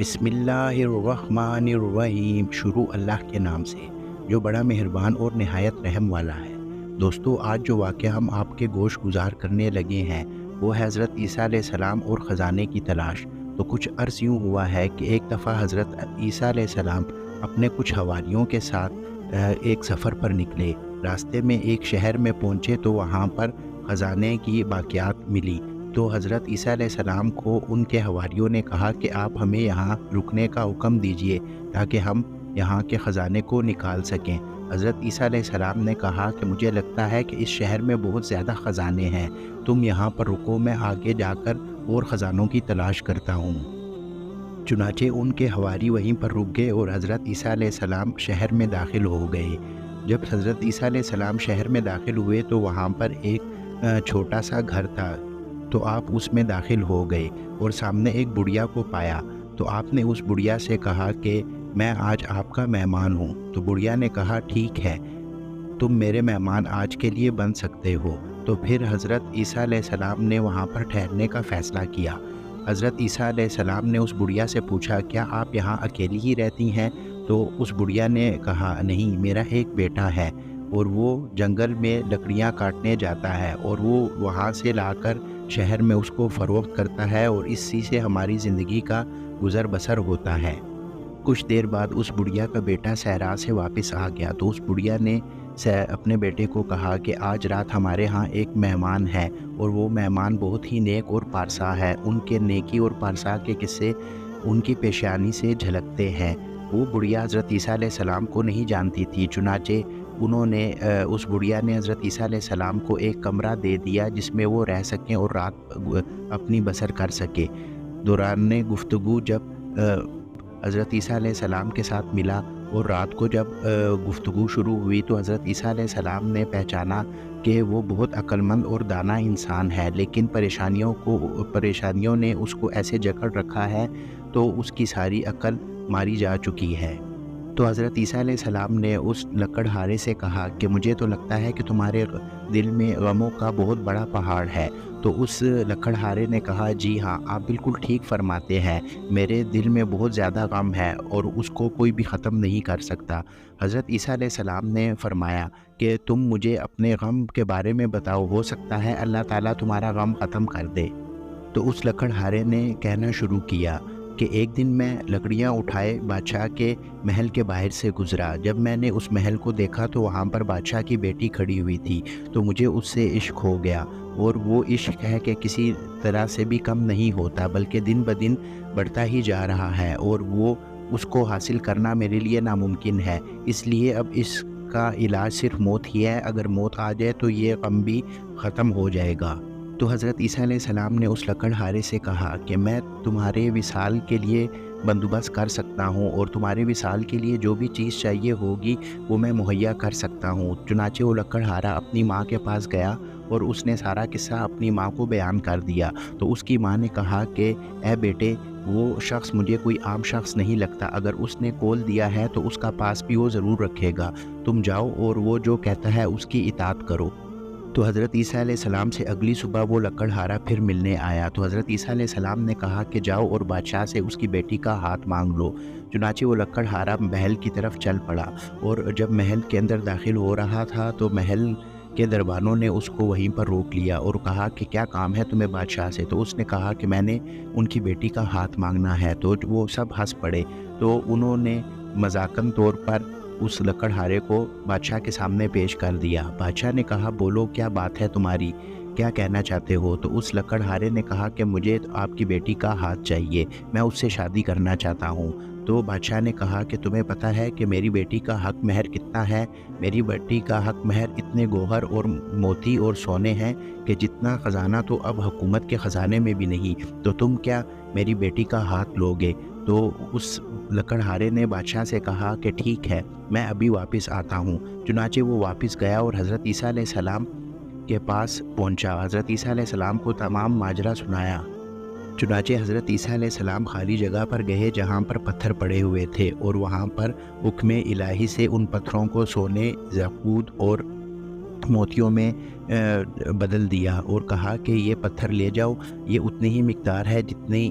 بسم اللہ الرحمن الرحیم۔ شروع اللہ کے نام سے جو بڑا مہربان اور نہایت رحم والا ہے۔ دوستو، آج جو واقعہ ہم آپ کے گوش گزار کرنے لگے ہیں وہ ہے حضرت عیسیٰ علیہ السلام اور خزانے کی تلاش۔ تو کچھ عرص یوں ہوا ہے کہ ایک دفعہ حضرت عیسیٰ علیہ السلام اپنے کچھ حواریوں کے ساتھ ایک سفر پر نکلے۔ راستے میں ایک شہر میں پہنچے تو وہاں پر خزانے کی باقیات ملی۔ تو حضرت عیسیٰ علیہ السلام کو ان کے حواریوں نے کہا کہ آپ ہمیں یہاں رکنے کا حکم دیجئے تاکہ ہم یہاں کے خزانے کو نکال سکیں۔ حضرت عیسیٰ علیہ السلام نے کہا کہ مجھے لگتا ہے کہ اس شہر میں بہت زیادہ خزانے ہیں، تم یہاں پر رکو، میں آگے جا کر اور خزانوں کی تلاش کرتا ہوں۔ چنانچہ ان کے حواری وہیں پر رک گئے اور حضرت عیسیٰ علیہ السلام شہر میں داخل ہو گئے۔ جب حضرت عیسیٰ علیہ السلام شہر میں داخل ہوئے تو وہاں پر ایک چھوٹا سا گھر تھا، تو آپ اس میں داخل ہو گئے اور سامنے ایک بڑھیا کو پایا۔ تو آپ نے اس بڑھیا سے کہا کہ میں آج آپ کا مہمان ہوں۔ تو بڑھیا نے کہا ٹھیک ہے، تم میرے مہمان آج کے لیے بن سکتے ہو۔ تو پھر حضرت عیسیٰ علیہ السلام نے وہاں پر ٹھہرنے کا فیصلہ کیا۔ حضرت عیسیٰ علیہ السلام نے اس بڑھیا سے پوچھا کیا آپ یہاں اکیلی ہی رہتی ہیں؟ تو اس بڑھیا نے کہا نہیں، میرا ایک بیٹا ہے اور وہ جنگل میں لکڑیاں کاٹنے جاتا ہے اور وہ وہاں سے لا کر شہر میں اس کو فروخت کرتا ہے اور اسی سے ہماری زندگی کا گزر بسر ہوتا ہے۔ کچھ دیر بعد اس بڑھیا کا بیٹا صحرا سے واپس آ گیا تو اس بڑھیا نے اپنے بیٹے کو کہا کہ آج رات ہمارے ہاں ایک مہمان ہے اور وہ مہمان بہت ہی نیک اور پارسا ہے۔ ان کے نیکی اور پارسا کے قصے ان کی پیشانی سے جھلکتے ہیں۔ وہ بڑھیا حضرت عیسیٰ علیہ السلام کو نہیں جانتی تھی، چنانچہ اس بڑھیا نے حضرت عیسیٰ علیہ السلام کو ایک کمرہ دے دیا جس میں وہ رہ سکیں اور رات اپنی بسر کر سکے۔ دوران گفتگو جب حضرت عیسیٰ علیہ السلام کے ساتھ ملا اور رات کو جب گفتگو شروع ہوئی تو حضرت عیسیٰ علیہ السلام نے پہچانا کہ وہ بہت عقل مند اور دانا انسان ہے، لیکن پریشانیوں نے اس کو ایسے جکڑ رکھا ہے تو اس کی ساری عقل ماری جا چکی ہے۔ تو حضرت عیسیٰ علیہ السلام نے اس لکڑہارے سے کہا کہ مجھے تو لگتا ہے کہ تمہارے دل میں غموں کا بہت بڑا پہاڑ ہے۔ تو اس لکڑہارے نے کہا جی ہاں، آپ بالکل ٹھیک فرماتے ہیں، میرے دل میں بہت زیادہ غم ہے اور اس کو کوئی بھی ختم نہیں کر سکتا۔ حضرت عیسیٰ علیہ السلام نے فرمایا کہ تم مجھے اپنے غم کے بارے میں بتاؤ، ہو سکتا ہے اللہ تعالیٰ تمہارا غم ختم کر دے۔ تو اس لکڑہارے نے کہنا شروع کیا کہ ایک دن میں لکڑیاں اٹھائے بادشاہ کے محل کے باہر سے گزرا۔ جب میں نے اس محل کو دیکھا تو وہاں پر بادشاہ کی بیٹی کھڑی ہوئی تھی، تو مجھے اس سے عشق ہو گیا، اور وہ عشق ہے کہ کسی طرح سے بھی کم نہیں ہوتا بلکہ دن بدن بڑھتا ہی جا رہا ہے، اور وہ اس کو حاصل کرنا میرے لیے ناممکن ہے۔ اس لیے اب اس کا علاج صرف موت ہی ہے، اگر موت آ جائے تو یہ غم بھی ختم ہو جائے گا۔ تو حضرت عیسیٰ علیہ السلام نے اس لکڑہارے سے کہا کہ میں تمہارے وصال کے لیے بندوبست کر سکتا ہوں اور تمہارے وصال کے لیے جو بھی چیز چاہیے ہوگی وہ میں مہیا کر سکتا ہوں۔ چنانچہ وہ لکڑہارا اپنی ماں کے پاس گیا اور اس نے سارا قصہ اپنی ماں کو بیان کر دیا۔ تو اس کی ماں نے کہا کہ اے بیٹے، وہ شخص مجھے کوئی عام شخص نہیں لگتا، اگر اس نے کول دیا ہے تو اس کا پاس بھی وہ ضرور رکھے گا، تم جاؤ اور وہ جو کہتا ہے اس کی اطاعت کرو۔ تو حضرت عیسیٰ علیہ السلام سے اگلی صبح وہ لکڑہارا پھر ملنے آیا۔ تو حضرت عیسیٰ علیہ السلام نے کہا کہ جاؤ اور بادشاہ سے اس کی بیٹی کا ہاتھ مانگ لو۔ چنانچہ وہ لکڑہارا محل کی طرف چل پڑا، اور جب محل کے اندر داخل ہو رہا تھا تو محل کے دربانوں نے اس کو وہیں پر روک لیا اور کہا کہ کیا کام ہے تمہیں بادشاہ سے؟ تو اس نے کہا کہ میں نے ان کی بیٹی کا ہاتھ مانگنا ہے۔ تو وہ سب ہنس پڑے، تو انہوں نے مذاقن طور پر اس لکڑہارے کو بادشاہ کے سامنے پیش کر دیا۔ بادشاہ نے کہا بولو، کیا بات ہے تمہاری، کیا کہنا چاہتے ہو؟ تو اس لکڑہارے نے کہا کہ مجھے آپ کی بیٹی کا ہاتھ چاہیے، میں اس سے شادی کرنا چاہتا ہوں۔ تو بادشاہ نے کہا کہ تمہیں پتہ ہے کہ میری بیٹی کا حق مہر کتنا ہے؟ میری بیٹی کا حق مہر اتنے گوہر اور موتی اور سونے ہیں کہ جتنا خزانہ تو اب حکومت کے خزانے میں بھی نہیں، تو تم کیا میری بیٹی کا ہاتھ لوگے؟ تو اس لکڑہارے نے بادشاہ سے کہا کہ ٹھیک ہے، میں ابھی واپس آتا ہوں۔ چنانچہ وہ واپس گیا اور حضرت عیسیٰ علیہ السلام کے پاس پہنچا، حضرت عیسیٰ علیہ السلام کو تمام ماجرا سنایا۔ چنانچہ حضرت عیسیٰ علیہ السلام خالی جگہ پر گئے جہاں پر پتھر پڑے ہوئے تھے، اور وہاں پر حکم الہی سے ان پتھروں کو سونے، یاقوت اور موتیوں میں بدل دیا اور کہا کہ یہ پتھر لے جاؤ، یہ اتنی ہی مقدار ہے جتنی